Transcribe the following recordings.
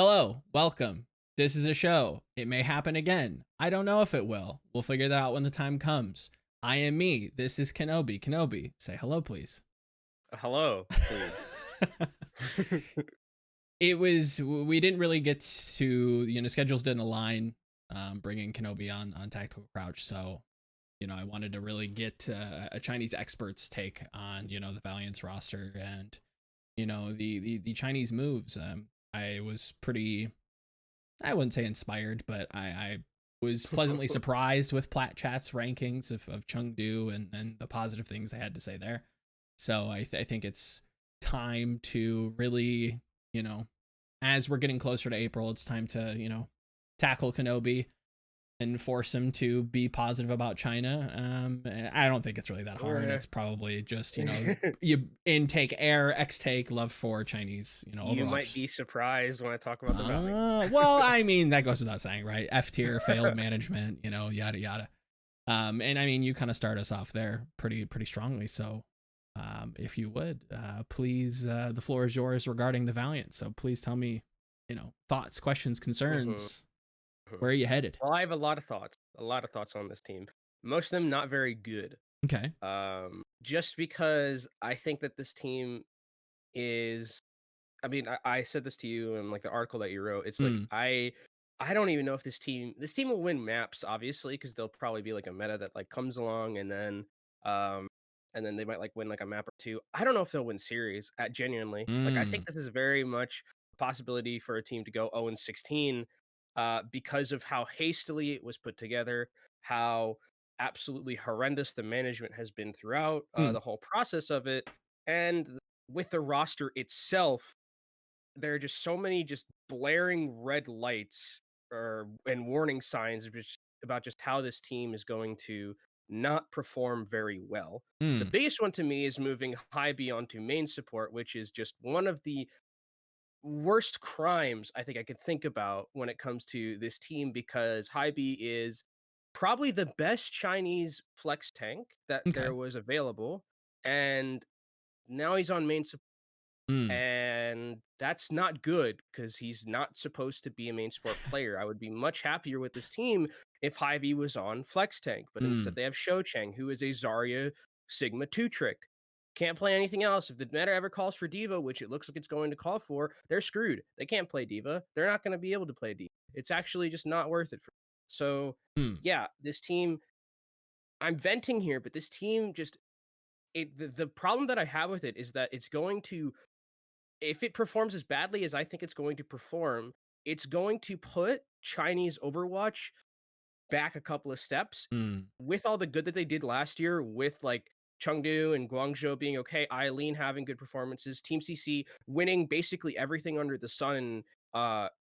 Hello, welcome. This is a show. It may happen again. I don't know if it will. We'll figure that out when the time comes. I am me. This is Kenobi. Kenobi, say hello, please. Hello, please. We didn't really get to, schedules didn't align, bringing Kenobi on Tactical Crouch. So, I wanted to really get a Chinese expert's take on, the Valiant's roster and, the Chinese moves. I was pretty, I wouldn't say inspired, but I was pleasantly surprised with Plat Chat's rankings of Chengdu and the positive things they had to say there. So I think it's time to really, as we're getting closer to April, it's time to, tackle Kenobi and force him to be positive about China. I don't think it's really that hard. It's probably just, you intake air, extake love for Chinese, You might Overwatch. be surprised when I talk about the Valiant. Well, I mean, that goes without saying, right? F tier, failed management, yada yada. And I mean, you kind of start us off there pretty strongly. So, if you would, please, the floor is yours regarding the Valiant. So please tell me, thoughts, questions, concerns. Where are you headed? Well, I have a lot of thoughts on this team. Most of them not very good. Okay. Just because I think that this team is I mean, I said this to you in like the article that you wrote. It's like Mm, I don't even know if this team will win maps, obviously, because there'll probably be like a meta that like comes along um and then they might like win like a map or two. I don't know if they'll win series at genuinely. Like I think mm, this is very much a possibility for a team to go 0-16 because of how hastily it was put together, how absolutely horrendous the management has been throughout mm, the whole process of it, and with the roster itself there are just so many just blaring red lights or and warning signs about just how this team is going to not perform very well. The mm. biggest one to me is moving Hybe onto main support, which is just one of the worst crimes I think I could think about when it comes to this team because Hybe is probably the best Chinese flex tank that Okay. there was available, and now he's on main support Mm, and that's not good because he's not supposed to be a main support player. I would be much happier with this team if Hy-Vee was on Flex Tank, but instead mm. they have Shou Chang, who is a Zarya Sigma 2 trick. Can't play anything else. If the meta ever calls for Diva, which it looks like it's going to call for, they're screwed. They can't play Diva. They're not going to be able to play Diva. It's actually just not worth it for them. So, Mm. yeah, this team, I'm venting here, but this team just, the problem that I have with it is that it's going to if it performs as badly as I think it's going to perform, it's going to put Chinese Overwatch back a couple of steps Mm. with all the good that they did last year with like Chengdu and Guangzhou being okay, Eileen having good performances, Team CC winning basically everything under the sun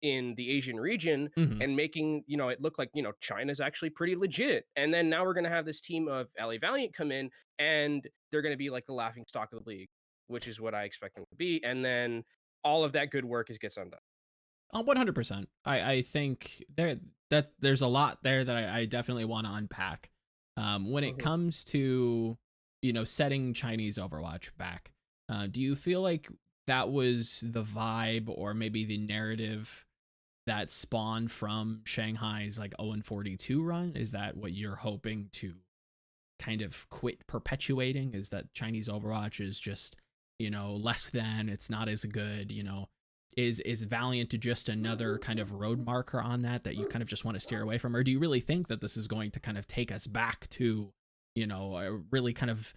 in the Asian region Mhm. and making, it look like, China's actually pretty legit. And then now we're going to have this team of LA Valiant come in and they're going to be like the laughing stock of the league, which is what I expect them to be. And then all of that good work is gets undone. 100%. I think there's a lot there that I definitely want to unpack. When it Mhm. comes to setting Chinese Overwatch back, do you feel like that was the vibe or maybe the narrative that spawned from Shanghai's like 0-42 run? Is that what you're hoping to kind of quit perpetuating? Is that Chinese Overwatch is just less than, it's not as good? Is Valiant just another kind of road marker on that you kind of just want to steer away from, or do you really think that this is going to kind of take us back to really kind of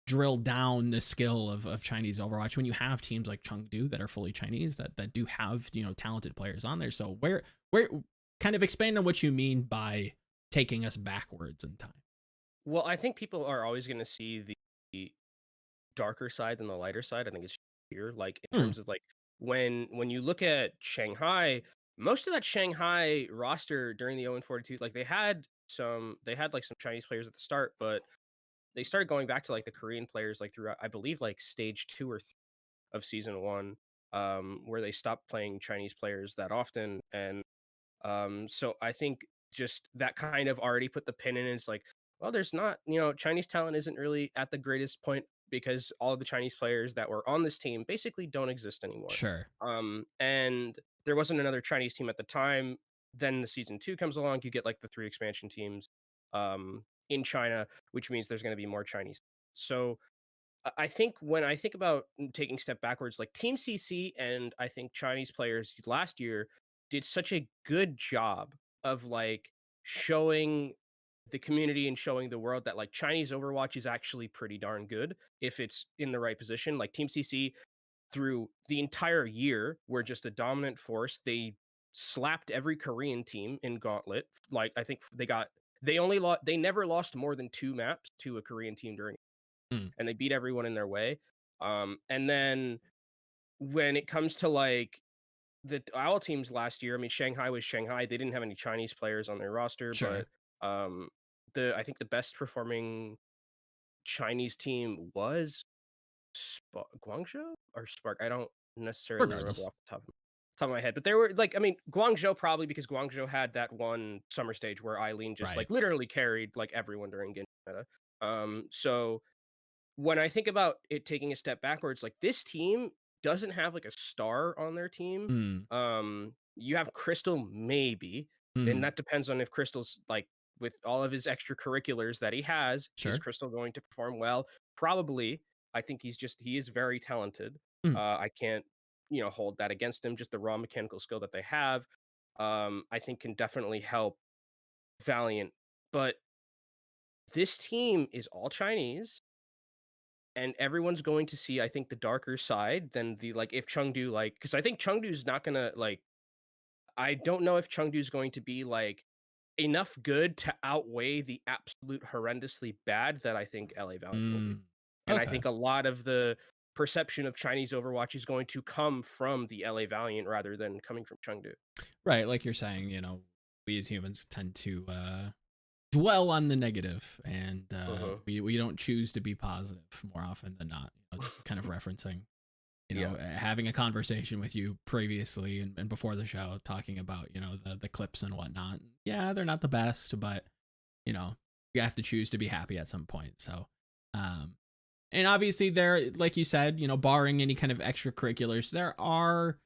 drill down the skill of Chinese Overwatch when you have teams like Chengdu that are fully Chinese that do have talented players on there? So where kind of expand on what you mean by taking us backwards in time. Well, I think people are always going to see the darker side than the lighter side. I think it's here, like in Hmm. terms of like when you look at Shanghai, most of that Shanghai roster during the 0-42, like they had like some Chinese players at the start, but they started going back to like the Korean players like throughout I believe like stage 2 or 3 of season 1, where they stopped playing Chinese players that often. And so I think just that kind of already put the pin in. It's like, well, there's not, Chinese talent isn't really at the greatest point because all of the Chinese players that were on this team basically don't exist anymore. Sure. And there wasn't another Chinese team at the time. Then the season 2 comes along, you get like the 3 expansion teams in China, which means there's going to be more Chinese. So I think when I think about taking a step backwards, like Team CC and I think Chinese players last year did such a good job of like showing the community and showing the world that like Chinese Overwatch is actually pretty darn good if it's in the right position. Like Team CC through the entire year were just a dominant force. They slapped every Korean team in Gauntlet. Like I think they never lost more than 2 maps to a Korean team during, Mm, and they beat everyone in their way. And then when it comes to like the Owl teams last year, I mean, Shanghai was Shanghai. They didn't have any Chinese players on their roster, sure. but um, I think the best performing Chinese team was Guangzhou or Spark. I don't necessarily remember Regardless. off the top of my head, but there were like, I mean, Guangzhou probably because Guangzhou had that one summer stage where Eileen just Right. like literally carried like everyone during Game Meta. So when I think about it taking a step backwards, like this team doesn't have like a star on their team. Mm, You have Crystal maybe, and mm, that depends on if Crystal's like with all of his extracurriculars that he has, is sure. Crystal going to perform well? Probably. I think he is very talented. Mm, I can't, hold that against him. Just the raw mechanical skill that they have, I think can definitely help Valiant. But this team is all Chinese and everyone's going to see, I think, the darker side than the like if Chengdu like because I think Chengdu's not gonna like I don't know if Chengdu's going to be like enough good to outweigh the absolute horrendously bad that I think LA Valiant will be. mm. And I Okay. think a lot of the perception of Chinese Overwatch is going to come from the LA Valiant rather than coming from Chengdu. Right. Like you're saying, we as humans tend to dwell on the negative, and Uh-huh. we don't choose to be positive more often than not. Kind of referencing, Yeah. having a conversation with you previously and before the show, talking about the clips and whatnot. Yeah, they're not the best, but you know you have to choose to be happy at some point. So, um, and obviously there, like you said, barring any kind of extracurriculars, there are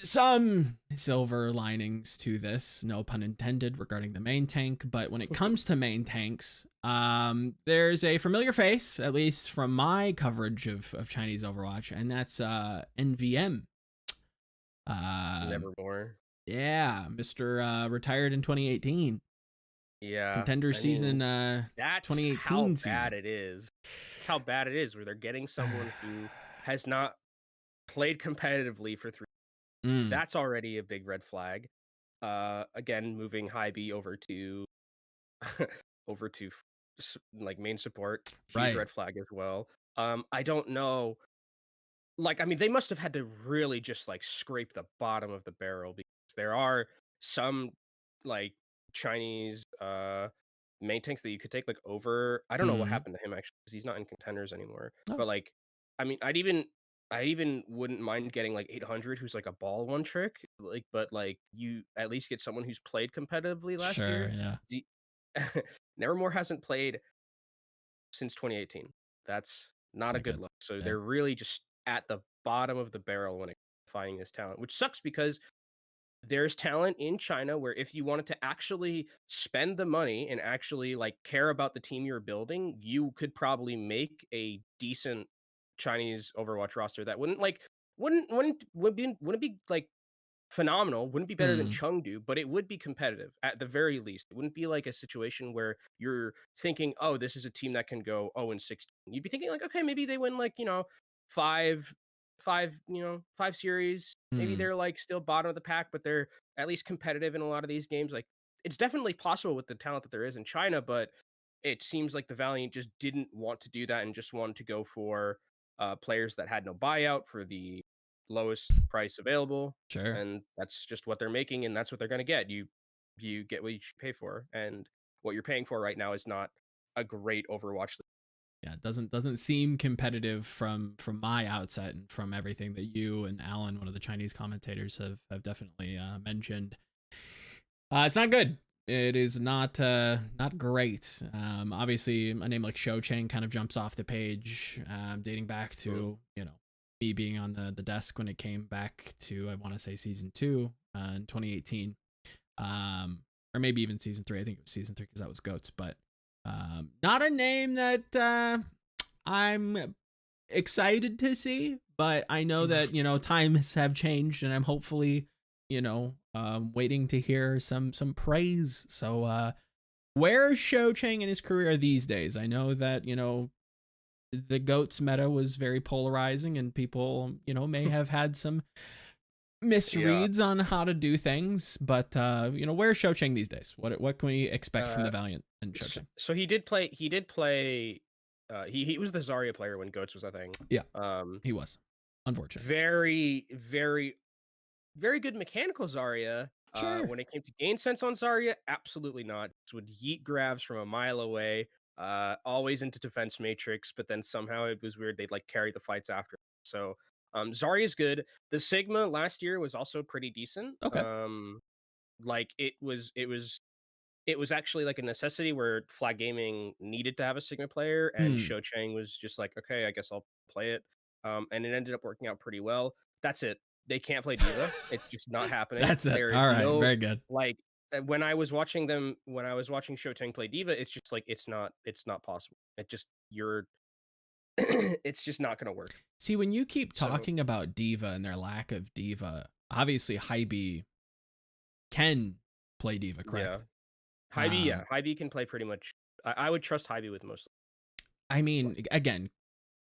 some silver linings to this, no pun intended, regarding the main tank. But when it comes to main tanks, there's a familiar face, at least from my coverage of Chinese Overwatch, and that's NVM. Um, Nevermore. yeah, Mr. Retired in 2018, Yeah. contender I mean, season, that's how 2018 bad season. it is. That's how bad it is where they're getting someone who has not played competitively for 3. Mm, That's already a big red flag. Again, moving High B over to over to like main support, huge right. red flag as well. I don't know. Like, I mean, they must have had to really just like scrape the bottom of the barrel because there are some like Chinese main tanks that you could take like over. I don't know what Mm. happened to him actually because he's not in contenders anymore. Oh, But like, I mean, I even wouldn't mind getting like 800, who's like a ball one trick. Like, but like you at least get someone who's played competitively last sure. year. Yeah. The- Nevermore hasn't played since 2018. That's It's not a not good good. look. So Yeah. they're really just at the bottom of the barrel when it comes to finding this talent, which sucks because there's talent in China where if you wanted to actually spend the money and actually like care about the team you're building, you could probably make a decent Chinese Overwatch roster that wouldn't be like phenomenal, wouldn't be better than Mm. Chengdu, but it would be competitive at the very least. It wouldn't be like a situation where you're thinking, "Oh, this is a team that can go 0-16." You'd be thinking like, "Okay, maybe they win like, 5 5 series. Maybe Mm. they're like still bottom of the pack, but they're at least competitive in a lot of these games." Like it's definitely possible with the talent that there is in China, but it seems like the Valiant just didn't want to do that and just wanted to go for players that had no buyout for the lowest price available, Sure. and that's just what they're making, and that's what they're gonna get. You get what you should pay for, and what you're paying for right now is not a great Overwatch. Yeah, it doesn't seem competitive from my outset, and from everything that you and Alan, one of the Chinese commentators, have definitely mentioned. It's not good. It is not great. Obviously, a name like Shou Chang kind of jumps off the page, dating back Mm. to me being on the desk when it came back to, I want to say, season 2 in 2018, or maybe even season 3. I think it was season 3 because that was Goats, but not a name that I'm excited to see. But I know that times have changed, and I'm hopefully waiting to hear some praise. So where's Shou Cheng in his career these days? I know that the Goats meta was very polarizing, and people may have had some Yeah. misreads on how to do things, but where's Shou Cheng these days? What can we expect from Uh, the Valiant and Shou Cheng? so he did play. He did play. He was the Zarya player when Goats was a thing. Yeah, Um, he was unfortunate. very very very good mechanical Zarya. Sure. When it came to gain sense on Zarya, absolutely not. Just would yeet grabs from a mile away. Always into defense matrix, but then somehow it was weird. They'd like carry the fights after. So Zarya's good. The Sigma last year was also pretty decent. Okay. Like it was actually like a necessity where Flag Gaming needed to have a Sigma player, and Hmm. Shou Chang was just like, okay, I guess I'll play it. And it ended up working out pretty well. That's it. They can't play Diva. It's just not happening. That's it. There is All right. no Very good. like when I was watching Shou Chang play Diva, it's just like it's not possible. It just you're it's just not gonna work. See, when you keep So talking about Diva and their lack of Diva, obviously Hybe can play Diva, yeah. correct? Hybe, yeah. Hybe can play pretty much I would trust Hybe with most I like mean, again,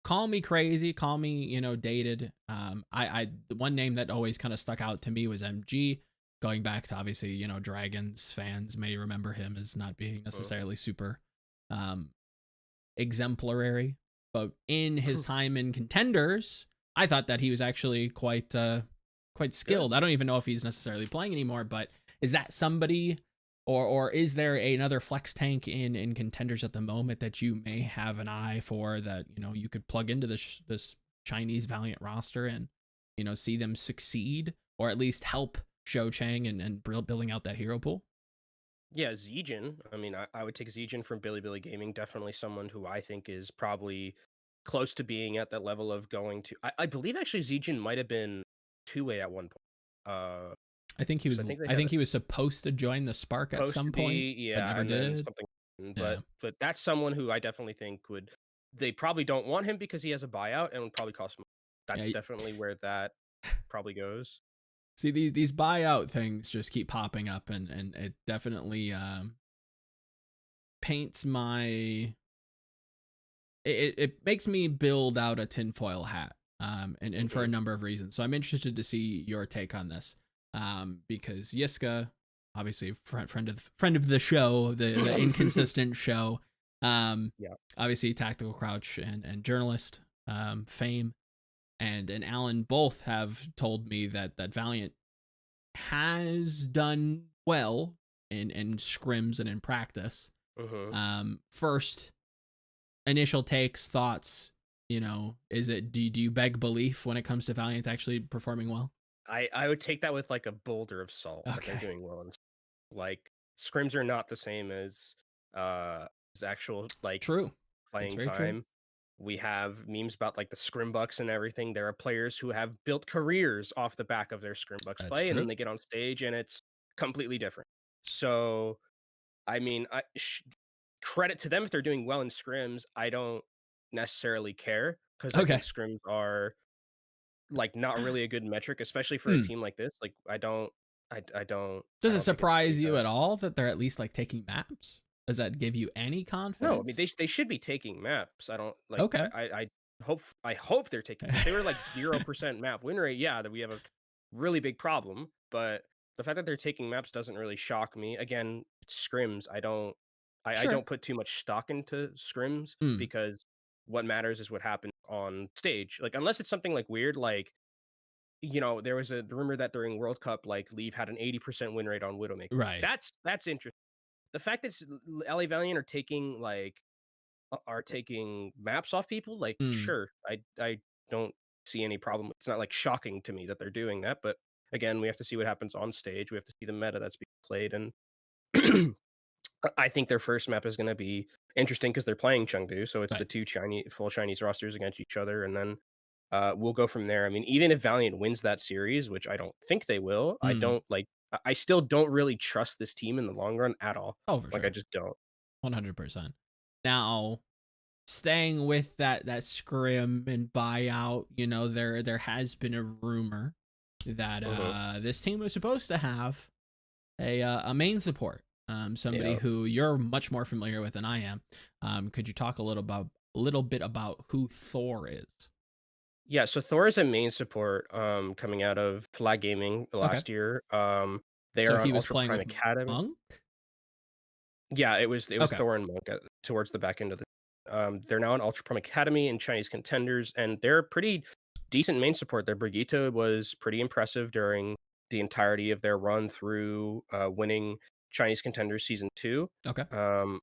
call me crazy, call me, dated. I the one name that always kind of stuck out to me was MG. Going back to obviously, Dragons fans may remember him as not being necessarily super um exemplary, but in his time in Contenders, I thought that he was actually quite good. skilled. I don't even know if he's necessarily playing anymore, but is that somebody, or is there another flex tank in Contenders at the moment that you may have an eye for, that you could plug into this Chinese Valiant roster and see them succeed, or at least help Shou Chang and building out that hero pool? Yeah, Zijin. I mean, I would take Zijin from Billy Gaming. Definitely someone who I think is probably close to being at that level of going to. I believe actually Zijin might have been two-way at one point. I think he 'Cause was I think they I had a think he was supposed to join the Spark at supposed some to point, be, but yeah, never and then did. something. Yeah. But that's someone who I definitely think would. They probably don't want him because he has a buyout and would probably cost him. That's Yeah. definitely where that probably goes. See, these buyout things just keep popping up, and it definitely paints my it makes me build out a tinfoil hat, and for a Hmm. number of reasons. So I'm interested to see your take on this, because Yiska, obviously friend of the show, the inconsistent show, Yeah. obviously tactical crouch and journalist, fame, and Alan both have told me that Valiant has done well in scrims and in practice. Hmm. First initial takes, thoughts. Is it, do you beg belief when it comes to Valiant actually performing well? I would take that with like a boulder of salt that they're Okay. doing well. Like scrims are not the same as actual like True. That's playing very true. time. We have memes about like the scrim bucks and everything. There are players who have built careers off the back of their scrim bucks That's play, and then true. they get on stage and it's completely different. So, I mean, credit to them if they're doing well in scrims. I don't necessarily care because I Okay. think scrims are like not really a good metric, especially for a Hmm. team like this. Like, I Does it don't think it's surprise really you at all that they're at least like taking maps? Does that give you any No, I mean, confidence? they should be taking maps. I don't like Okay. I hope they're taking if they were like 0% map win rate, yeah, that we have a really big problem, but the fact that they're taking maps doesn't really shock me. Again, it's scrims. I Sure. don't put too much stock into scrims Hmm. because what matters is what happens on stage. Like unless it's something like weird, like there was a rumor that during World Cup, like Leave had an 80% win rate on Widowmaker. Right. That's interesting. The fact that LA Valiant are taking maps off people, like, Hmm. sure, I don't see any problem. It's not, like, shocking to me that they're doing that, but, again, we have to see what happens on stage. We have to see the meta that's being played, and I think their first map is gonna be interesting because 'cause they're playing Chengdu, so it's the Right. 2 full Chinese rosters against each other, and then we'll go from there. I mean, even if Valiant wins that series, which I don't think they will, I Mm. don't like. I still don't really trust this team in the long run at all. Oh, for Like I sure. just don't. 100%. Now, staying with that scrim and buyout, there has been a rumor that Hmm. this team was supposed to have a main support, somebody Yeah. who you're much more familiar with than I am. Could you talk a little bit about who Thor is? Yeah, so Thor is a main support coming out of Flag Gaming Okay, last year. They so are on he was Ultra playing Prime with Academy. Monk. Yeah, it was Okay. Thor and Monk towards the back end of the. They're now in Ultra Prime Academy and Chinese Contenders, and they're pretty decent main support. Their Brigitte was pretty impressive during the entirety of their run through winning Chinese Contenders season 2. Okay.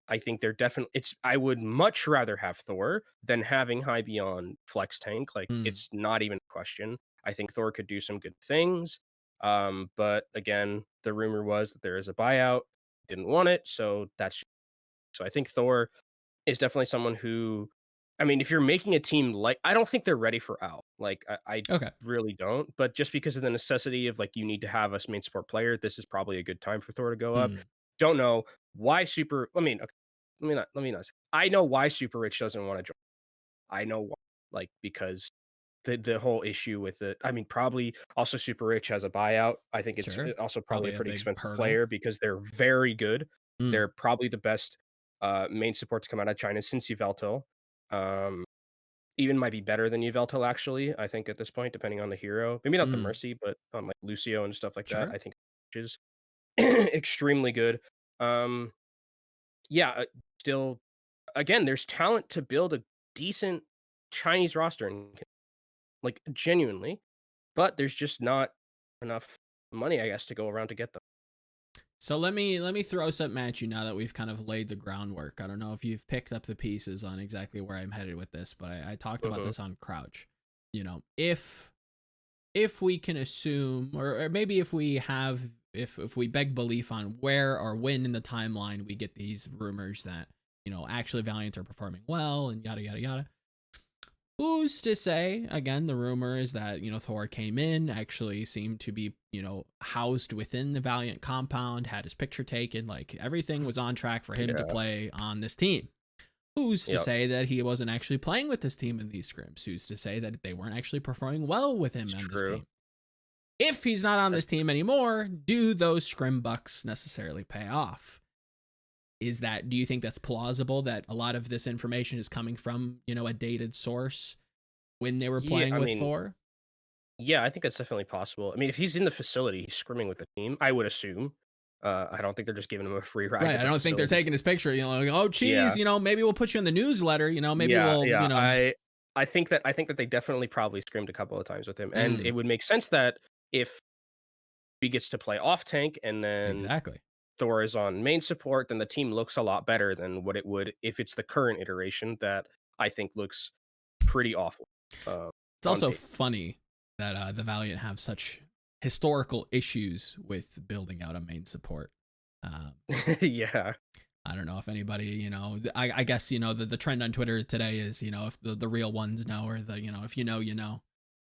I think they're definitely. It's. I would much rather have Thor than having High Beyond Flex Tank. Like Mm, it's not even a question. I think Thor could do some good things. But again, the rumor was that there is a buyout, didn't want it, so that's so I think Thor is definitely someone who I mean, if you're making a team like I don't think they're ready for Al. Like I okay. really don't, but just because of the necessity of like you need to have a main support player, this is probably a good time for Thor to go up. Mm, Don't know why Super I mean, okay, let me not say. I know why Super Rich doesn't want to join. I know why. Like because the whole issue with it. I mean, probably also Super Rich has a buyout. I think it's sure. also probably a Probably a pretty big expensive hurdle. player because they're very good. Mm, They're probably the best main support to come out of China since Yveltal. Um, even might be better than Yveltal actually. I think at this point, depending on the hero, maybe not the mm, Mercy, but on like Lucio and stuff like that. sure. I think which is extremely good. Um, yeah, still, again, there's talent to build a decent Chinese roster and like genuinely. But there's just not enough money, I guess, to go around to get them. So let me throw something at you now that we've kind of laid the groundwork. I don't know if you've picked up the pieces on exactly where I'm headed with this, but I talked about Mhm. this on Crouch. If we can assume, or maybe if we beg belief on where or when in the timeline we get these rumors that actually Valiant are performing well and yada yada yada. Who's to say? Again, the rumor is that Thor came in, actually seemed to be housed within the Valiant compound, had his picture taken, like everything was on track for him to Yeah. play on this team. Who's to Yep. say that he wasn't actually playing with this team in these scrims? Who's to say that they weren't actually performing well with him It's on this true. team? If he's not on That's this team anymore, do those scrim bucks necessarily pay off? Do you think that's plausible that a lot of this information is coming from, a dated source when they were yeah, playing I with mean, Thor? yeah, I think that's definitely possible. I mean, if he's in the facility, he's scrimming with the team, I would assume. I don't think they're just giving him a free ride Right. to I the don't think they're facility. taking his picture, like, oh, Yeah. geez, maybe we'll put you in the newsletter, maybe Yeah, we'll, yeah. I think that they definitely probably scrimmed a couple of times with him. And it mm, would make sense that if he gets to play off tank and then exactly. Thor is on main support, then the team looks a lot better than what it would if it's the current iteration that I think looks pretty awful, uh, It's on also paper. funny that the Valiant have such historical issues with building out a main support. Um, Yeah. I don't know if anybody, I guess, the trend on Twitter today is, if the real ones know, or if you know,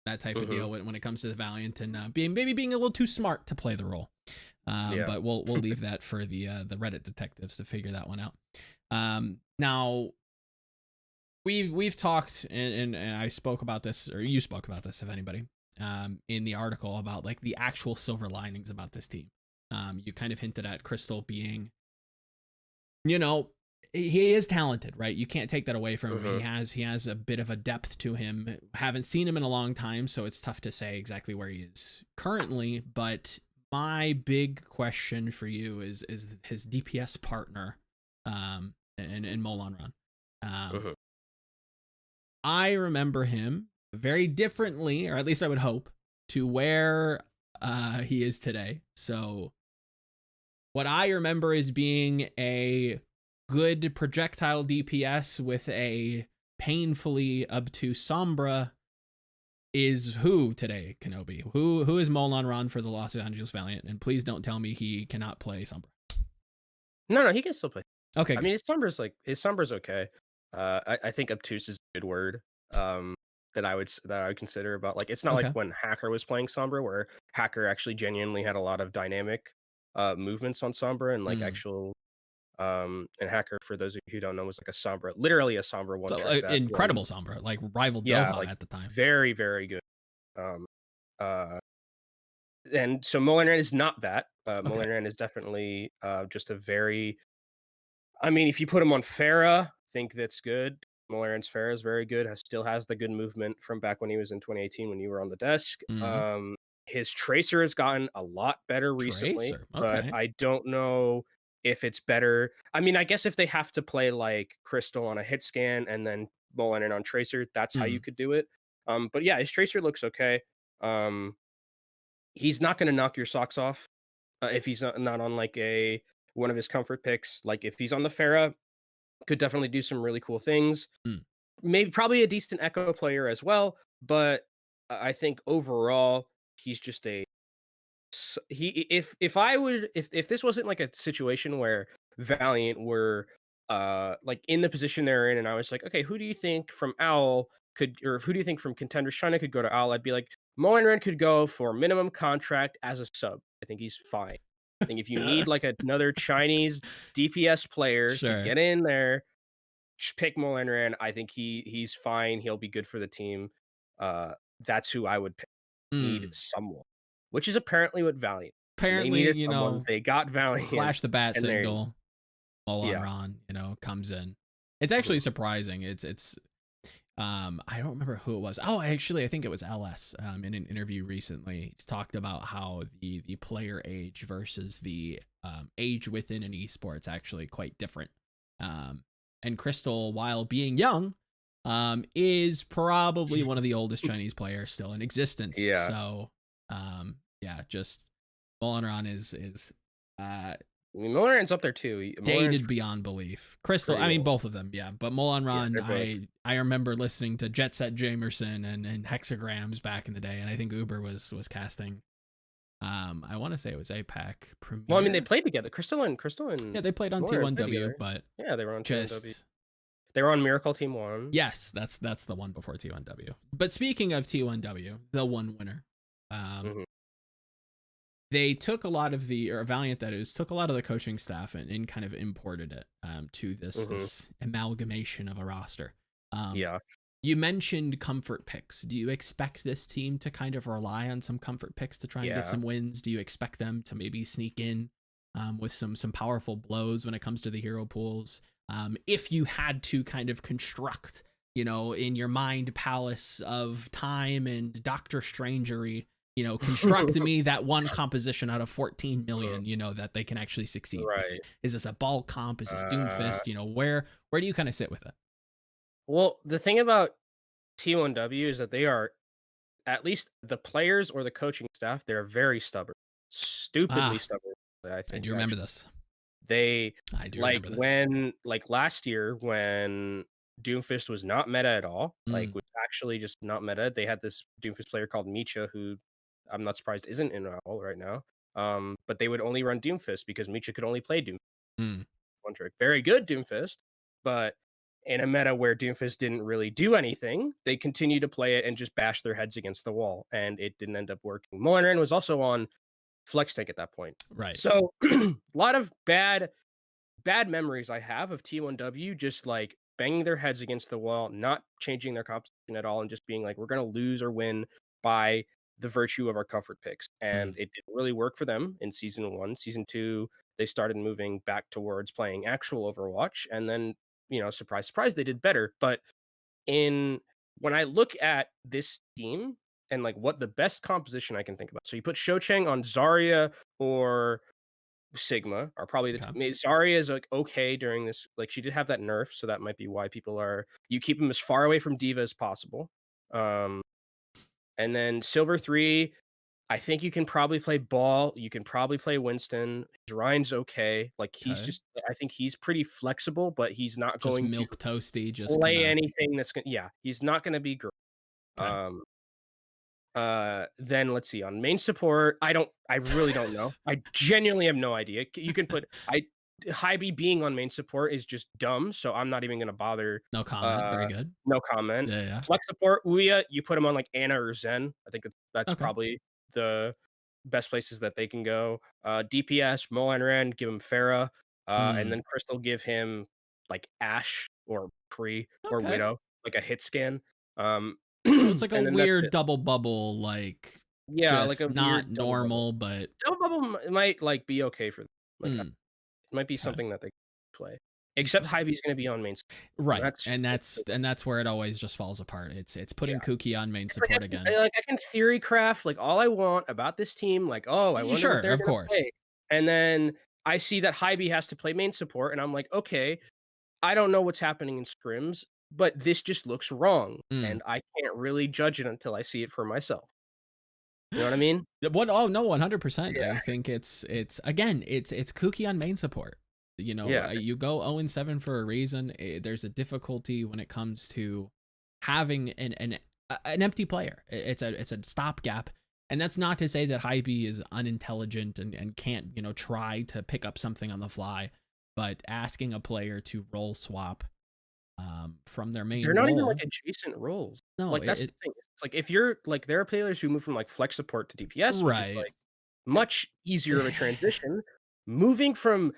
that type of Mhm. deal when it comes to the Valiant and being a little too smart to play the role. Yeah. But we'll leave that for the Reddit detectives to figure that one out. Now we've talked and I spoke about this, or you spoke about this, if anybody, in the article about like the actual silver linings about this team. You kind of hinted at Crystal being, you know, he is talented, right? You can't take that away from him. He Mhm. has a bit of a depth to him. Haven't seen him in a long time, so it's tough to say exactly where he is currently. But my big question for you is his DPS partner, in Molan Run. Um, Mhm. I remember him very differently, or at least I would hope, to where he is today. So what I remember is being a good projectile DPS with a painfully obtuse Sombra is who today, Kenobi? Who is Molon Ron for the Los Angeles Valiant? And please don't tell me he cannot play Sombra. No, no, he can still play. Okay, I good. mean, his Sombra's okay. I think obtuse is a good word. Um, that I would consider about like it's not like Okay. when Hacker was playing Sombra where Hacker actually genuinely had a lot of dynamic movements on Sombra and like Mm. actual and Hacker for those of you who don't know was like a Sombra, literally a Sombra one So trick that incredible Sombra, like rivaled yeah, Doha like at the time. very, very good. Um uh and so Molinran is not that. Okay. Molinran is definitely just a very I mean, if you put him on Pharah, think that's good. Molinran's Pharah is very good. Still has the good movement from back when he was in 2018 when you were on the desk. Hmm. His Tracer has gotten a lot better recently, Tracer. but Okay. I don't know if it's better. I mean, I guess if they have to play like Crystal on a hit scan and then Molinran on Tracer, that's how you Mm. could do it. But yeah, his Tracer looks okay. Um, he's not going to knock your socks off if he's not on like a one of his comfort picks. Like if he's on the Pharah, could definitely do some really cool things. Mm. Maybe probably a decent Echo player as well, but I think overall he's just a he if I would if this wasn't like a situation where Valiant were like in the position they're in and I was like, okay, who do you think from Owl could or who do you think from Contenders China could go to Owl? I'd be like, Moinran could go for minimum contract as a sub. I think he's fine. I think if you need like another Chinese DPS player to Sure. get in there, just pick Molinran. I think he's fine. He'll be good for the team. Uh, that's who I would pick. Need Mm. someone, which is apparently what Valiant. When they Apparently, needed someone, they got Valiant, flash the bat and there you signal. Mulan yeah. Ron, comes in. It's Mhm. actually surprising. I don't remember who it was. Oh, actually, I think it was LS. In an interview recently, talked about how the player age versus the age within an esports actually quite different. And Crystal, while being young, is probably one of the oldest Chinese players still in existence. Yeah. So, yeah, just Mulan Ron is uh I mean, Molinran's up there too. Molinran's dated beyond belief. Crystal, I pretty mean old. both of them, yeah. But Molan Yeah, Ron, they're both. I remember listening to Jet Set Jamerson and Hexagrams back in the day, and I think Uber was casting. I want to say it was APAC Well, I mean, they Premiere. played together. Crystal Yeah, and they played on Molinran played T1W, together. but Yeah, they were on T1W. just They were on Miracle Team One. yes, that's the one before T1W. But speaking of T1W, the one winner, um, Hmm. they took a lot of the or Valiant that is took a lot of the coaching staff and kind of imported it to this Hmm. this amalgamation of a roster. Um, Yeah. you mentioned comfort picks. Do you expect this team to kind of rely on some comfort picks to try and get Yeah. some wins? Do you expect them to maybe sneak in with some powerful blows when it comes to the hero pools? If you had to kind of construct, in your mind palace of time and Doctor Strangery, construct me that one composition out of 14 Mhm. million, that they can actually succeed with. Right. Is this a ball comp? Is this Uh, Doomfist? Where do you kind of sit with it? well, the thing about T1W is that they are at least the players or the coaching staff, they're very stubborn. Stupidly Ah, stubborn, I I think, do remember actually. this. They I do remember this. like last year when Doomfist was not meta at all, like Mm, was actually just not meta. They had this Doomfist player called Micha who I'm not surprised isn't in RL right now. But they would only run Doomfist because Micha could only play Doom mm, one trick. Very good Doomfist, but in a meta where Doomfist didn't really do anything, they continued to play it and just bash their heads against the wall, and it didn't end up working. Molinran was also on Flex Tank at that point. right. So a lot of bad memories I have of T1W just like banging their heads against the wall, not changing their composition at all, and just being like, we're gonna lose or win by the virtue of our comfort picks. And Mm, it didn't really work for them in season one. Season two, they started moving back towards playing actual Overwatch, and then surprise, surprise, they did better. But in when I look at this team and like what the best composition I can think about, so you put Shou Chang on Zarya or Sigma are probably the okay. Zarya is, like, okay during this like, she did have that nerf, so that might be why people are you keep him as far away from Diva as possible. Um, and then Silver 3, I think you can probably play Ball, you can probably play Winston. Ryan's okay, like, he's Okay. just I think he's pretty flexible, but he's not Just going to milk toasty, just kind play of anything that's gonna yeah, he's not gonna be great. okay. Um then let's see, on main support, I really don't know. I genuinely have no idea. You can put Hybe being on main support is just dumb, so I'm not even gonna bother. No comment. Very Uh, good. no comment. Yeah, yeah. Flex support, Ouya, you put him on like Ana or Zen. I think that's Okay. probably the best places that they can go. DPS, Molan Ren, give him Pharah, and Hmm. then Crystal give him like Ash or Pre or Okay. Widow, like a hit scan. So it's And like a then that's weird it. double bubble, like Yeah, like a just weird not double bubble. normal, but Double bubble might like be okay for them. Like mm, it might be okay. something that they play. Except Interesting. Hybe's gonna be on main support. Right. That's And that's where it always just falls apart. It's yeah. putting Kuki on main It's like support again. I can theory craft like all I want about this team, like, "Oh, I wonder Sure, what they're of gonna course. play." And then I see that Hybe has to play main support, and I'm like, "Okay, I don't know what's happening in scrims, but this just looks wrong, Mm. and I can't really judge it until I see it for myself." You know what I mean? Yeah, what? Oh no, 100%. Yeah, I think it's again, it's Kuki on main support. You know, yeah. you go 0-7 for a reason. There's a difficulty when it comes to having an empty player. It's a stopgap. And that's not to say that Hybe is unintelligent and can't, try to pick up something on the fly, but asking a player to role swap from their main They're not even, like, role. adjacent roles. No, Like, that's the thing. It's like, if you're like, there are players who move from, like, flex support to DPS, which is, right. like, much easier of a transition. Moving from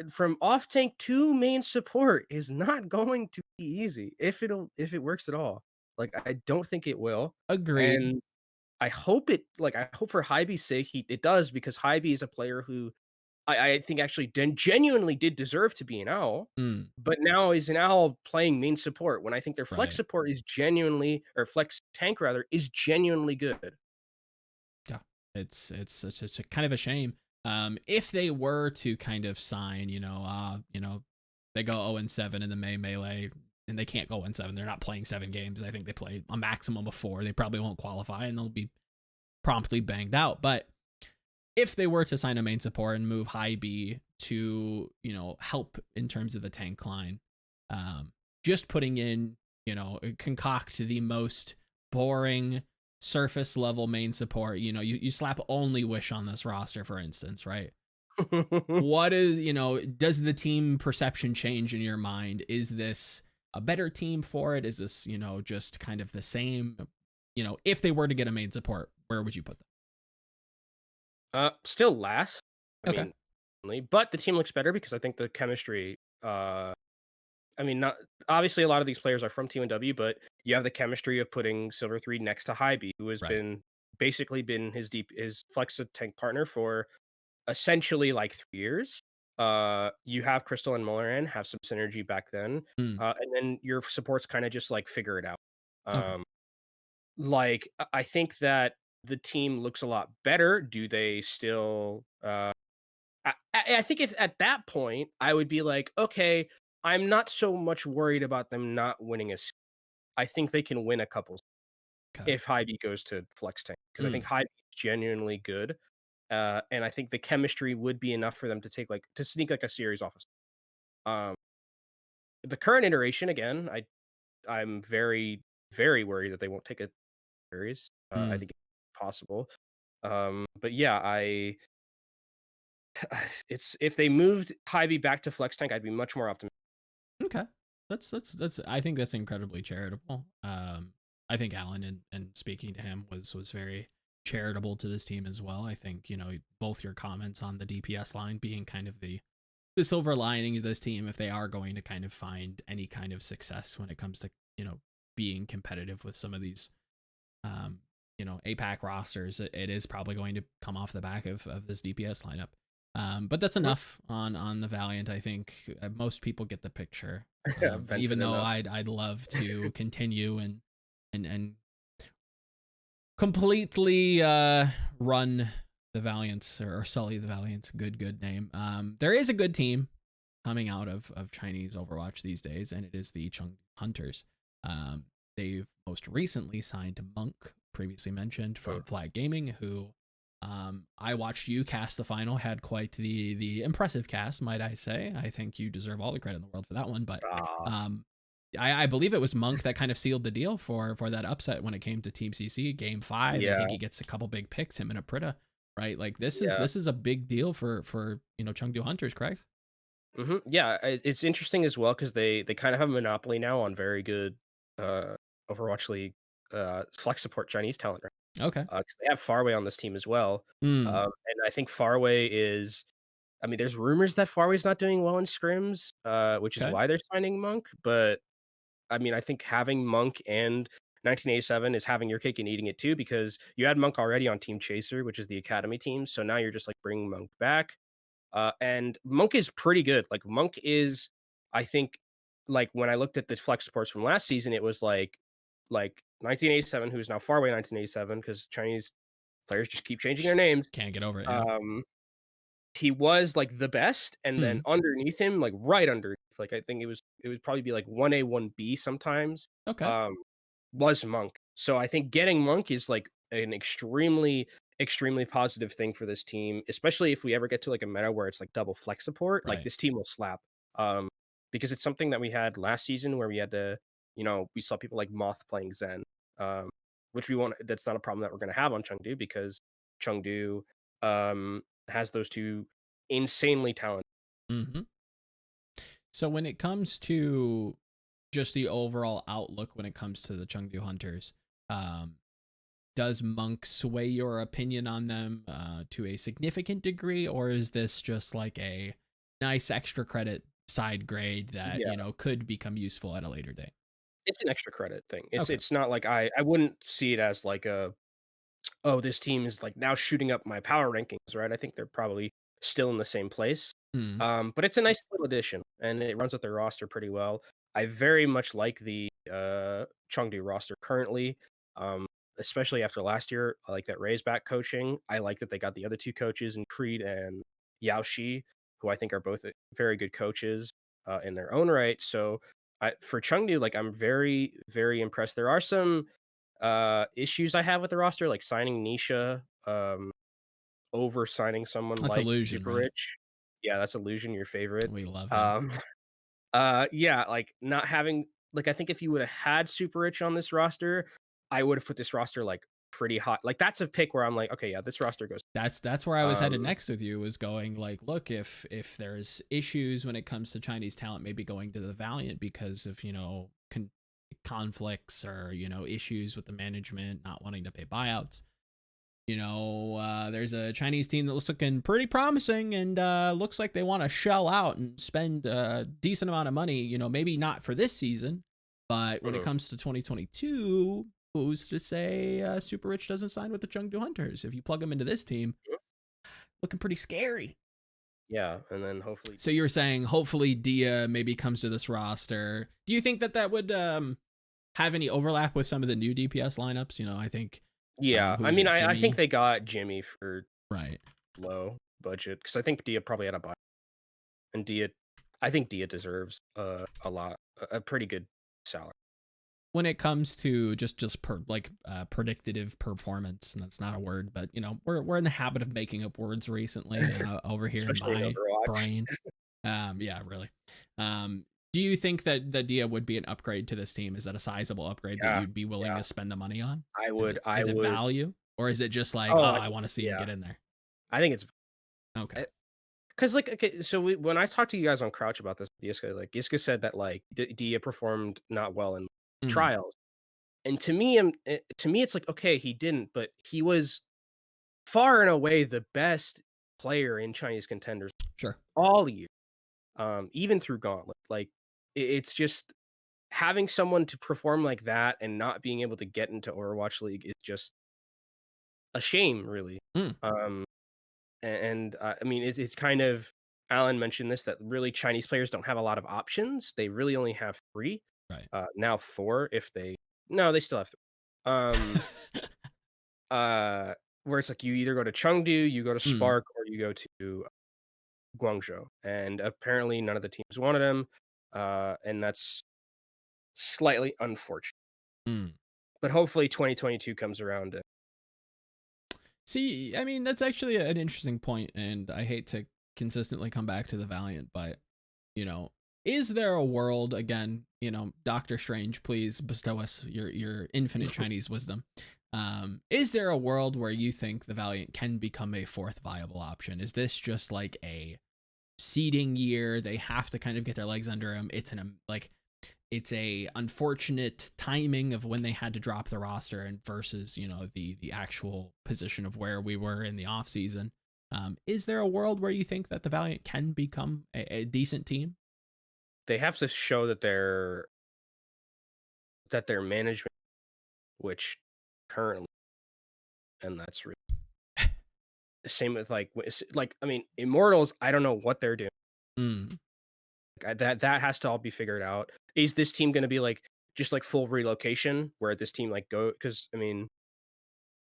from off tank to main support is not going to be easy if it works at all. Like, I don't think it will, Agreed. and I hope for Hybe's sake, it does because Hybe is a player who I think actually genuinely did deserve to be an owl, Mm, but now is an owl playing main support when I think their flex right. support is genuinely or flex tank rather, is genuinely good. Yeah, it's a kind of a shame. If they were to kind of sign, they go 0-7 in the May melee, and they can't go 0-7. They're not playing 7 games. I think they play a maximum of 4. They probably won't qualify, and they'll be promptly banged out. But if they were to sign a main support and move high B to, help in terms of the tank line, um, just putting in, concoct the most boring surface level main support. You slap only Wish on this roster, for instance, right? What is, does the team perception change in your mind? Is this a better team for it? Is this, just kind of the same? If they were to get a main support, where would you put them? Still last. I Okay. mean, but the team looks better because I think the chemistry, I mean, not obviously a lot of these players are from T1W, but you have the chemistry of putting Silver 3 next to Hybe, who has Right. basically been his flex tank partner for essentially like 3 years. You have Crystal and Mulleran have some synergy back then, Mm, and then your supports kind of just like figure it out. okay. Um, like I think that the team looks a lot better. Do they still? I think if at that point I would be like, okay, I'm not so much worried about them not winning I think they can win a couple Okay. if Heidi goes to flex tank because I think Mm, Heidi is genuinely good, and I think the chemistry would be enough for them to to sneak like a series off. Um, the current iteration again, I'm very worried that they won't take a series. I mm. think it's possible. But yeah, it's if they moved Hybe back to flex tank, I'd be much more optimistic. Okay. That's I think that's incredibly charitable. I think Alan and speaking to him was very charitable to this team as well. I think, both your comments on the DPS line being kind of the silver lining of this team if they are going to kind of find any kind of success when it comes to, being competitive with some of these APAC rosters, it is probably going to come off the back of this DPS lineup. But that's Mhm. enough on the Valiant. I think most people get the picture. Yeah, Even vented though enough. I'd love to continue and completely run the Valiants or sully the Valiants. Good name. There is a good team coming out of Chinese Overwatch these days, and it is the Chengdu Hunters. They've most recently signed Monk, previously mentioned Oh, from Flag Gaming, who I watched you cast the final, had quite the impressive cast, might I say. I think you deserve all the credit in the world for that one, but ah, um, I believe it was Monk that kind of sealed the deal for that upset when it came to Team CC Game 5. I yeah. think he gets a couple big picks, him and Aprita. right? Like this Yeah. is a big deal for Chengdu Hunters, correct? Yeah, it's interesting as well because they kind of have a monopoly now on very good uh, Overwatch League flex support Chinese talent, right? Okay. 'Cause they have Farway on this team as well, Mm, and I think Farway is. I mean, there's rumors that Farway's not doing well in scrims, which is okay. why they're signing Monk. But I mean, I think having Monk and 1987 is having your cake and eating it too, because you had Monk already on Team Chaser, which is the academy team. So now you're just like bringing Monk back. And Monk is pretty good. Like Monk is, I think, like when I looked at the flex sports from last season, it was like 1987, who's now far away 1987 because Chinese players just keep changing their Just names. can't get over it. Yeah. Um, he was like the best, and then Mm, underneath him, like right underneath, like I think it would probably be like 1A, 1B sometimes. okay. Um, was Monk. So I think getting Monk is like an extremely positive thing for this team, especially if we ever get to like a meta where it's like double flex support, like Right. this team will slap. Um, because it's something that we had last season where we had to, we saw people like Moth playing Zen, um, which we won't, that's not a problem that we're going to have on Chengdu because Chengdu has those two insanely talented. Hmm. So when it comes to just the overall outlook when it comes to the Chengdu Hunters, um, does Monk sway your opinion on them to a significant degree, or is this just like a nice extra credit side grade that Yeah, could become useful at a later date? it's an extra credit thing. It's Okay. it's not like I wouldn't see it as like a, oh, this team is like now shooting up my power rankings, right? I think they're probably still in the same place. Mm, But it's a nice little addition and it runs with their roster pretty well. I very much like the Chengdu roster currently, um, especially after last year. I like that Ray's back coaching. I like that they got the other two coaches in Creed and Yao Shi, who I think are both very good coaches in their own right. So for Chengdu, like I'm very, very impressed. There are some issues I have with the roster, like signing Nisha, over signing someone that's like illusion, Super right? Rich. Yeah, that's Illusion, your favorite. We love him. Um, yeah, like not having like I think if you would have had Super Rich on this roster, I would have put this roster like pretty hot. Like that's a pick where I'm like, okay, yeah, this roster goes. That's where I was headed Um, next with you, was going like, look, if there's issues when it comes to Chinese talent, maybe going to the Valiant because of conflicts or issues with the management not wanting to pay buyouts. There's a Chinese team that looks looking pretty promising and looks like they want to shell out and spend a decent amount of money. Maybe not for this season, but when it mhm. comes to 2022, who's to say Super Rich doesn't sign with the Chengdu Hunters? If you plug him into this team, looking pretty scary. Yeah, and then hopefully, So you were saying hopefully Dia maybe comes to this roster. Do you think that would have any overlap with some of the new DPS lineups? I think yeah. who I is mean, it, I think Jimmy? they got Jimmy for Right. low budget because I think Dia probably had a buy, and Dia, I think Dia deserves a lot, a pretty good salary. When it comes to just predictive performance, and that's not a word, but we're in the habit of making up words recently over here in Especially in my Overwatch. brain. Yeah, really. Do you think that the Dia would be an upgrade to this team? Is that a sizable upgrade that Yeah, you'd be willing yeah. to spend the money on? I is would it I is it would value, or is it just like, oh, oh, I want to see him yeah. get in there? I think it's Okay. because like, okay, so when I talked to you guys on Crouch about this, Yiska said that, like, Dia performed not well in Mm, trials, and to me, it's like, okay, he didn't, but he was far and away the best player in Chinese Contenders sure. all year, even through Gauntlet. Like, it's just having someone to perform like that and not being able to get into Overwatch League is just a shame, really. Mm, Um I mean, it's kind of Alan mentioned this that really Chinese players don't have a lot of options. They really only have 3, right. now 4 if they no, they still have 3. Uh, where it's like you either go to Chengdu, you go to Mm, Spark, or you go to Guangzhou, and apparently none of the teams wanted him, and that's slightly unfortunate. mm. But hopefully 2022 comes around. See, I mean, that's actually an interesting point, and I hate to consistently come back to the Valiant, but you know, is there a world again? Doctor Strange, please bestow us your infinite Chinese wisdom. Is there a world where you think the Valiant can become a fourth viable option? Is this just like a seeding year? They have to kind of get their legs under them. It's a unfortunate timing of when they had to drop the roster and versus the actual position of where we were in the off season. Is there a world where you think that the Valiant can become a decent team? They have to show that their management, which currently, and that's really the same with I mean, Immortals. I don't know what they're doing. Mm, That has to all be figured out. Is this team going to be just like full relocation where this team go? Because I mean,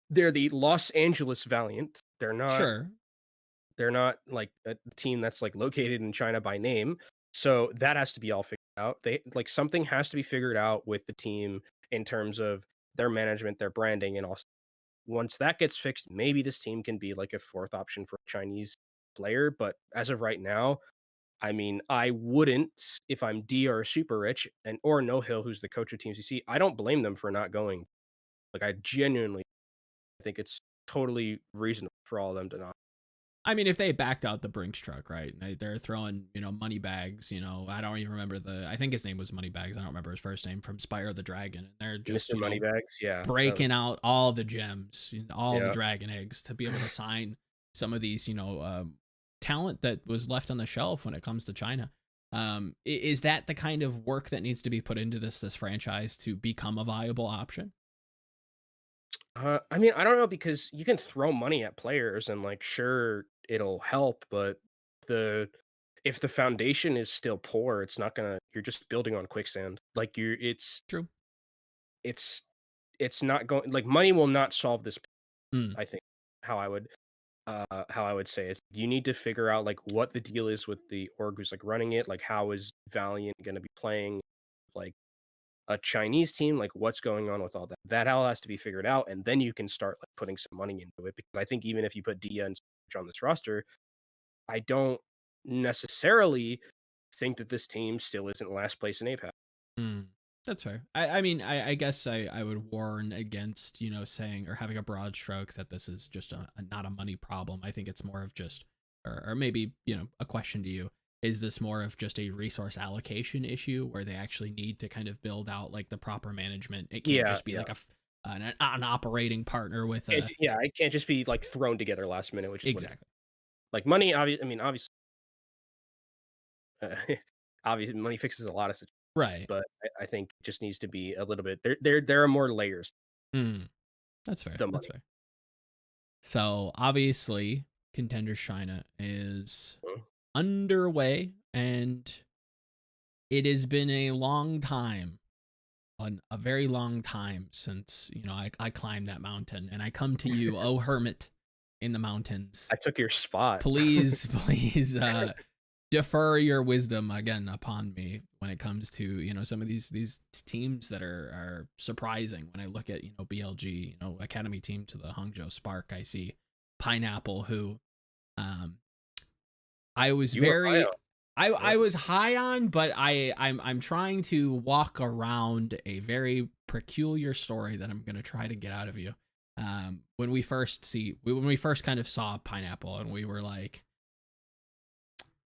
they're the Los Angeles Valiant. sure. They're not like a team that's like located in China by name. So that has to be all figured out. Something has to be figured out with the team in terms of their management, their branding, and also once that gets fixed, maybe this team can be like a fourth option for a Chinese player. But as of right now, I mean, I wouldn't if I'm D or super rich or No Hill, who's the coach of Team CC. I don't blame them for not going. Like I genuinely think it's totally reasonable for all of them to not. I mean, if they backed out the Brinks truck, right? They're throwing, money bags. I don't even remember I think his name was Moneybags. I don't remember his first name from Spyro the Dragon. And they're just, Mr. Moneybags, yeah, breaking out all the gems, all the yeah. dragon eggs to be able to sign some of these, talent that was left on the shelf when it comes to China. Is that the kind of work that needs to be put into this franchise to become a viable option? I mean, I don't know because you can throw money at players and sure it'll help, but the if the foundation is still poor, it's not gonna. You're just building on quicksand. True. It's it's not going money will not solve this. Mm, I think how I would how I would say it. You need to figure out what the deal is with the org who's running it. Like how is Valiant going to be playing like a Chinese team? Like what's going on with all that? That all has to be figured out, and then you can start putting some money into it. Because I think even if you put Dia and Surge on this roster, I don't necessarily think that this team still isn't last place in APAC. mm. That's fair. I mean, I guess I would warn against, saying or having a broad stroke that this is just not a money problem. I think it's more of just, or maybe, a question to you. Is this more of just a resource allocation issue where they actually need to kind of build out the proper management? It can't Yeah, just be yeah. an operating partner with a. Yeah, it can't just be thrown together last minute, which is what Exactly. money. I mean, obviously, obviously, money fixes a lot of situations, Right. but I think it just needs to be a little bit. There are more layers Mm, that's fair. to That's money. fair. So obviously, Contenders China is Mhm. underway, and it has been a long time, a very long time since I climbed that mountain, and I come to you, oh hermit in the mountains. I took your spot. Please, please, defer your wisdom again upon me when it comes to some of these teams that are surprising. When I look at BLG, academy team to the Hangzhou Spark, I see Pineapple, who um I was You were high very on. I Yeah. was high on, but I'm trying to walk around a very peculiar story that I'm gonna try to get out of you. When we first kind of saw Pineapple, and we were like,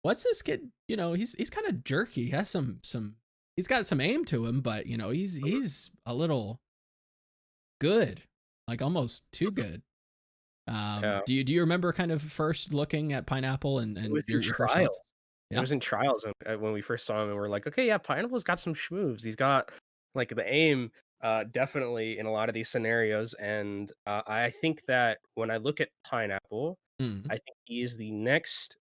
what's this kid? He's kind of jerky. He has he's got some aim to him, but he's a little good, like almost too good. Yeah. Do you remember kind of first looking at Pineapple It and was in your first thoughts? trials. It Yeah. was in trials when we first saw him, and we're like, okay, yeah, Pineapple's got some schmoves. He's got the aim, definitely in a lot of these scenarios. And I think that when I look at Pineapple, Mm, I think he is the next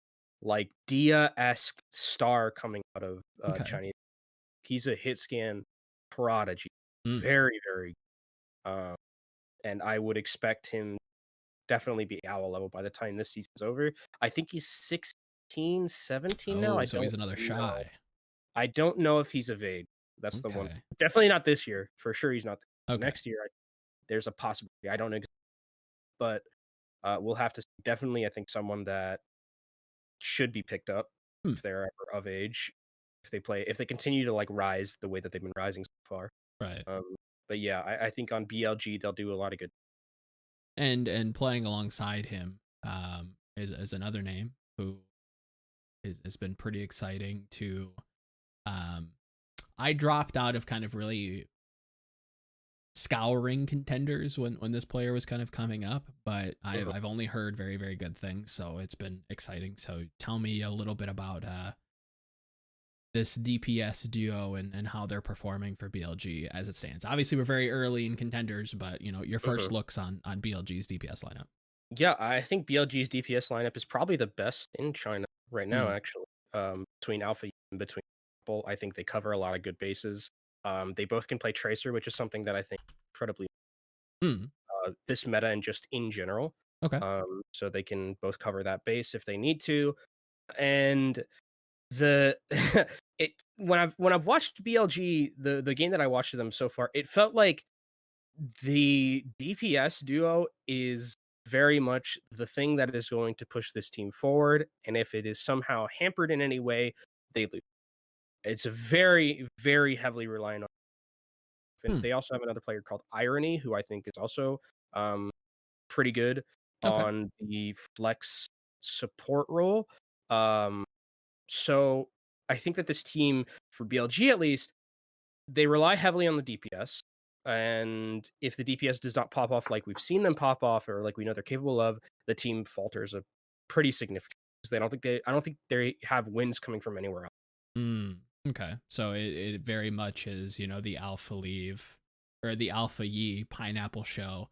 Dia-esque star coming out of okay. Chinese. He's a hit scan prodigy, Mm, very, very, uh, and I would expect him definitely be owl level by the time this season's over. I think he's 16, 17 now. oh, so he's another Know. shy. I don't know if he's evade. That's the one. Okay. Definitely not this year. For sure, he's not. Okay. Next year, there's a possibility. I don't know, but we'll have to see. Definitely. I think someone that should be picked up Hmm, if they're ever of age. If they continue to rise the way that they've been rising so far. right. But yeah, I think on BLG they'll do a lot of good. And playing alongside him is another name who has been pretty exciting to. Um, I dropped out of kind of really scouring contenders when this player was kind of coming up, but I've only heard very, very good things, so it's been exciting. So tell me a little bit about this DPS duo and how they're performing for BLG as it stands. Obviously, we're very early in contenders, but your first looks on BLG's DPS lineup. Yeah, I think BLG's DPS lineup is probably the best in China right now, Mm. actually. Between Alpha and between Purple, I think they cover a lot of good bases. They both can play Tracer, which is something that I think incredibly Mm. this meta and just in general. Okay. So they can both cover that base if they need to. And the it when I've watched BLG, the game that I watched of them so far, it felt like the DPS duo is very much the thing that is going to push this team forward, and if it is somehow hampered in any way, they lose. It's a very, very heavily reliant on. And Hmm. they also have another player called Irony, who I think is also um, pretty good Okay. on the flex support role. Um, so I think that this team, for BLG at least, they rely heavily on the DPS. And if the DPS does not pop off like we've seen them pop off or like we know they're capable of, the team falters a pretty significant. I don't think they have wins coming from anywhere else. Mm. Okay. So it very much is, the Alpha Leave or the Alpha Yi pineapple show.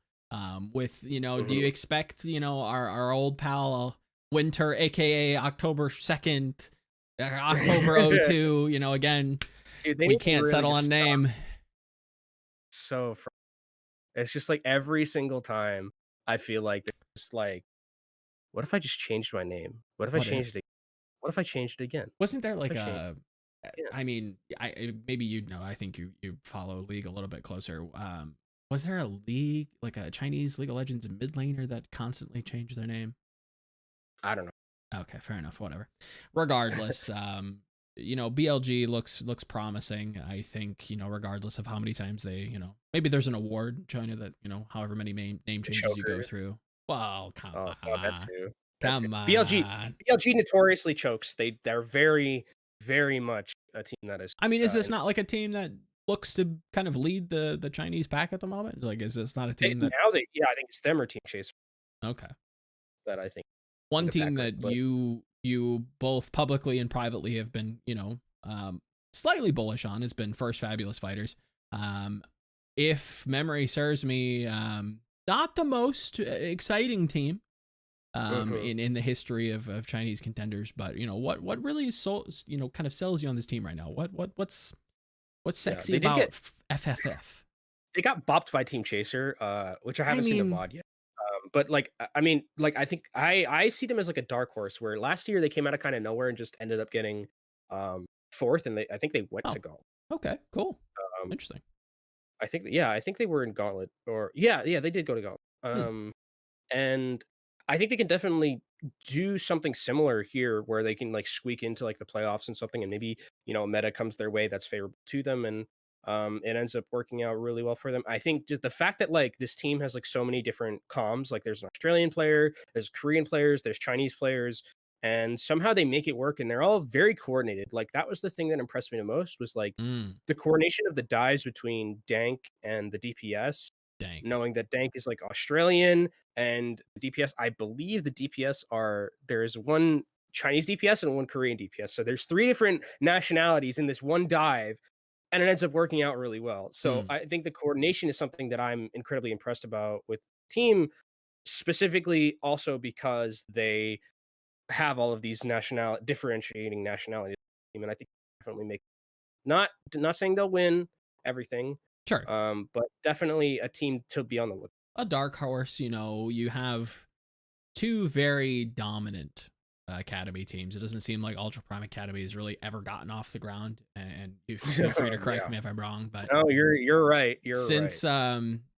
With, do you expect, our old pal Winter, aka October 2nd, October 02, again, Dude, they we need to can't really settle just on stop. name. It's just like every single time I feel like they're just like, what if I just changed my name? What if I What if? changed it? What if I changed it again? Wasn't there What like if I changed it again? I mean, maybe you'd know. I think you follow League a little bit closer. Was there a league like a Chinese League of Legends mid laner that constantly changed their name? I don't know. Okay, fair enough. Whatever. Regardless, BLG looks promising. I think regardless of how many times they, maybe there's an award in China that however many name changes you go Chokers. through. Well, come Oh god, that on, too. That too. come BLG on. BLG notoriously chokes. They're very, very much a team that is I mean, is this in not like a team that looks to kind of lead the Chinese pack at the moment? Like, is this not a team that? now I think it's them or Team Chase Okay. that I think One the team pack that but you both publicly and privately have been slightly bullish on has been First Fabulous Fighters. If memory serves me, not the most exciting team in the history of Chinese contenders, but what really kind of sells you on this team right now? What's sexy they did about get FFF? they got bopped by Team Chaser, which I I haven't seen a mean, VOD yet. But like I mean, like I think I see them as like a dark horse where last year they came out of kind of nowhere and just ended up getting fourth, and I think they went oh, to Gauntlet. okay, cool, Um, interesting. I think they were in Gauntlet, or yeah, they did go to Gauntlet. Hmm. And I think they can definitely do something similar here where they can like squeak into like the playoffs and something, and maybe a meta comes their way that's favorable to them, and it ends up working out really well for them. I think just the fact that like this team has like so many different comms, like there's an Australian player, there's Korean players, there's Chinese players, and somehow they make it work, and they're all very coordinated. Like that was the thing that impressed me the most was like Mm, the coordination of the dives between Dank and the DPS, dank. knowing that Dank is like Australian and DPS. I believe the DPS there's one Chinese DPS and one Korean DPS. So there's three different nationalities in this one dive, and it ends up working out really well. So Mm, I think the coordination is something that I'm incredibly impressed about with team, specifically also because they have all of these differentiating nationalities, and I think definitely make not saying they'll win everything, sure. but definitely a team to be on the look. A dark horse. You have two very dominant academy teams. It doesn't seem like Ultra Prime Academy has really ever gotten off the ground. And you feel free to correct Yeah. me if I'm wrong, but No, you're right. You're right.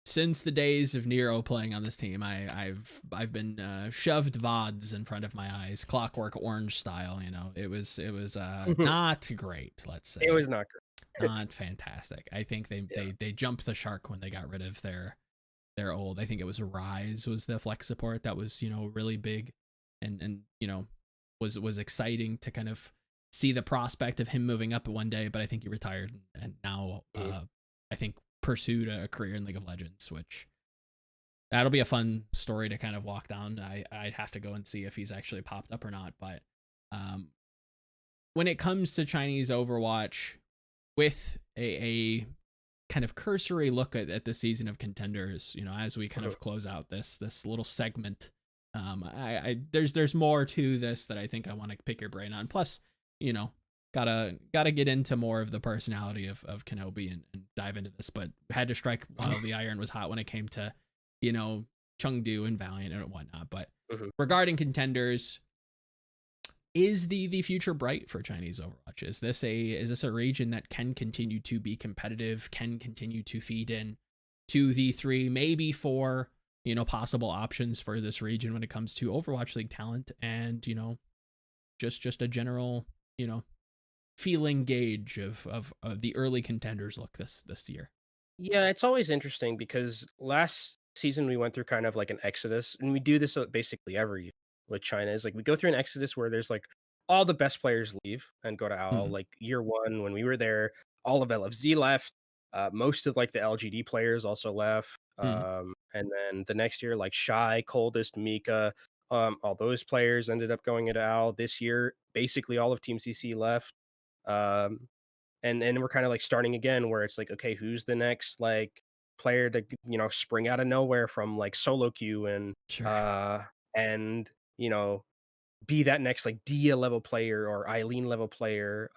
Since the days of Nero playing on this team, I've been shoved VODs in front of my eyes, Clockwork Orange style. It was Mhm. not great. Let's say It was not great. not fantastic. I think they jumped the shark when they got rid of their old. I think it was Rise was the flex support that was really big, and was exciting to kind of see the prospect of him moving up one day. But I think he retired and now I think pursued a career in League of Legends, which that'll be a fun story to kind of walk down. I'd have to go and see if he's actually popped up or not. But when it comes to Chinese Overwatch, with a kind of cursory look at the season of Contenders, as we kind of close out this little segment, there's more to this that I think I want to pick your brain on. Plus, gotta get into more of the personality of Kenobi and dive into this, but had to strike while the iron was hot when it came to Chengdu and Valiant and whatnot. But regarding Contenders, is the future bright for Chinese Overwatch? Is this a region that can continue to be competitive, can continue to feed in to the 3, maybe 4 possible options for this region when it comes to Overwatch League talent, and just a general feeling gauge of the early Contenders look this year? Yeah, it's always interesting because last season we went through kind of like an exodus, and we do this basically every year with China. Is like we go through an exodus where there's like all the best players leave and go to OWL. Like year 1 when we were there, all of LFZ left. Most of like the LGD players also left. And then the next year, like Shy, Coldest, Mika, all those players ended up going into OWL. This year, basically all of Team CC left. And we're kind of like starting again where it's like, okay, who's the next like player that spring out of nowhere from like solo queue and Sure. and be that next like Dia level player or Eileen level player.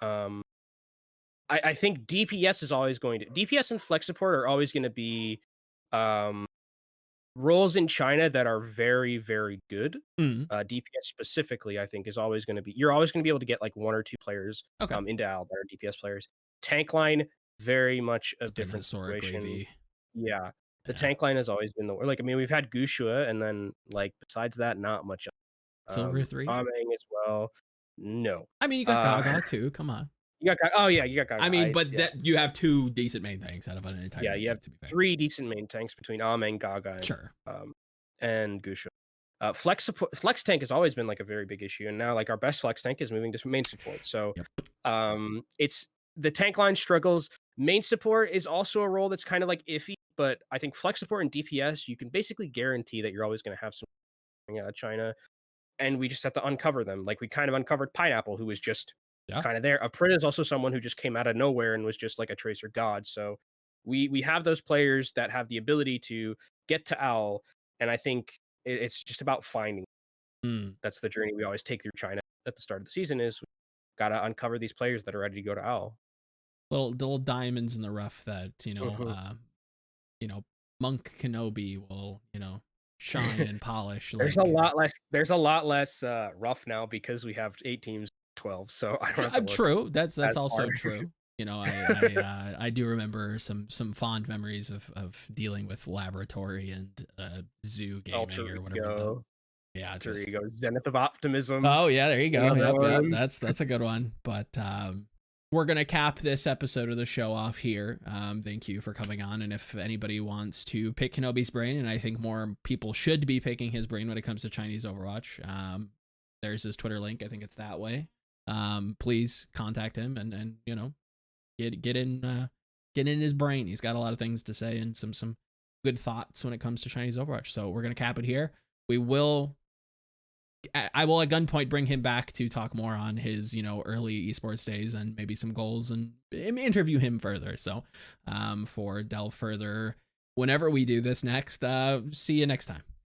I think DPS and flex support are always going to be roles in China that are very, very good. DPS specifically, I think, is always going to be, you're always going to be able to get like 1 or 2 players Okay. into OWL that are DPS players. Tank line, very much a It's been different historically situation. The yeah. tank line has always been like, I mean, we've had Gushua, and then like besides that, not much. Silver 3. Ameng as well. No. I mean, you got Gaga too. Come on. You got oh yeah, you got Gaga. I mean, but that you have 2 decent main tanks out of an entire. Yeah, you have to be fair. 3 decent main tanks between Ameng, Gaga, and Gusha. Flex tank has always been like a very big issue, and now like our best flex tank is moving to main support. So, it's the tank line struggles. Main support is also a role that's kind of like iffy, but I think flex support and DPS, you can basically guarantee that you're always going to have some out of China, and we just have to uncover them. Like we kind of uncovered Pineapple, who was just kind of there. Aprit is also someone who just came out of nowhere and was just like a tracer god. So we have those players that have the ability to get to OWL, and I think it's just about finding. That's the journey we always take through China at the start of the season. Is we gotta uncover these players that are ready to go to OWL. Little diamonds in the rough that Monk Kenobi will shine and polish. There's a lot less rough now because we have 8 teams, 12. So I don't have to true. That's also true. I do remember some fond memories of dealing with Laboratory and Zoo Gaming or whatever. Yeah, there you go. Zenith of Optimism. Oh yeah, there you go. Yep. That's a good one. But we're gonna cap this episode of the show off here. Thank you for coming on. And if anybody wants to pick Kenobi's brain, and I think more people should be picking his brain when it comes to Chinese Overwatch, there's his Twitter link. I think it's that way. Please contact him and get in his brain. He's got a lot of things to say and some good thoughts when it comes to Chinese Overwatch. So we're gonna cap it here. I will at gunpoint bring him back to talk more on his early esports days and maybe some goals and interview him further. So for delve further whenever we do this next, see you next time.